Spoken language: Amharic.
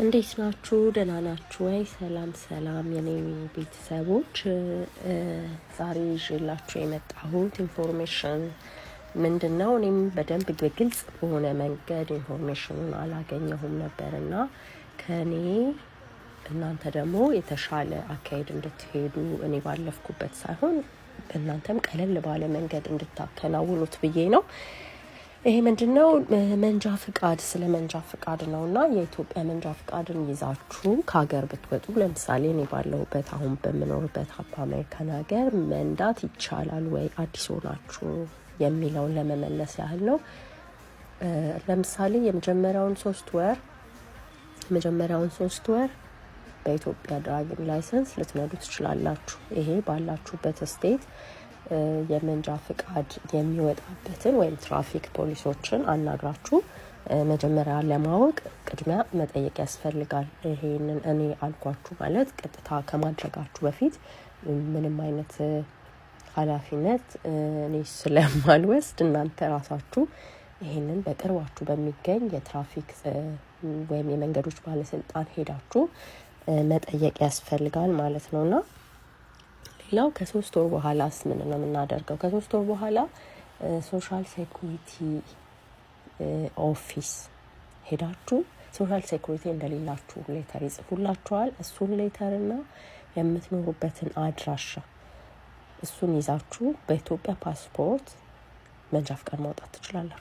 እንዴት ናችሁ? ደህና ናችሁ ወይ? ሰላም የኔ ቤተሰቦች። ዛሬ ይዤላችሁ የመጣሁት ኢንፎርሜሽን ምንድነው? እኔም በደንብ በግልጽ በሆነ መንገድ ኢንፎርሜሽኑን አላገኘሁም ነበርና ከኔ እናንተ ደግሞ የተሻለ አካሄድ እንድትሄዱ እኔ ባለፍኩበት ሳይሆን እናንተም ቀለል ባለ መንገድ እንድታከናውኑት ብዬ ነው። ይሄ ምንድነው? መንጃ ፍቃድ ስለ መንጃ ፍቃድ ነውና የኢትዮጵያ መንጃ ፍቃድን ይዛችሁ ከሀገር ብትወጡ ለምሳሌ እኔ ባለሁበት አሁን በምኖርበት አሜሪካን ሀገር መንዳት ይቻላል ወይ አዲስ ሆናችሁ የሚለውን ለመመለስ ያህል ነው። ለምሳሌ የመጀመሪያውን 3 ወር በኢትዮጵያ ድራይቪንግ ላይሰንስ ልትነዱ ትችላላችሁ። ይሄ ባላችሁበት ስቴት የመንጃ ፍቃድ የሚወጣበትን ወይም ትራፊክ ፖሊሶችን አናግራችሁ መጀመሪያ ለማወቅ ቅድሚያ መጠየቅ ያስፈልጋል። ይሄንን እኔ አልኳችሁ ማለት ቀጥታ ከማድረጋችሁ በፊት ምንም አይነት ኃላፊነት እኔ ስለማልወስድ እናንተ ራሳችሁ ይሄንን በቅርባችሁ በሚገኝ የትራፊክ ወይም የመንገዶች ባለስልጣን ሄዳችሁ መጠየቅ ያስፈልጋል ማለት ነውና ሌላው ከ3 ወር በኋላስ ምን ነው የምናደርገው? ከ3 ወር በኋላ ሶሻል ሴኩሪቲ ኦፊስ ሄዳችሁ ሶሻል ሴኩሪቲ እንደሌላችሁ ሌተር ይጽፉላችኋል። እሱን ሌተርና የምትኖሩበትን አድራሻ እሱን ይዛችሁ በኢትዮጵያ ፓስፖርት መንጃ ፍቃድ ማውጣት ትችላላችሁ።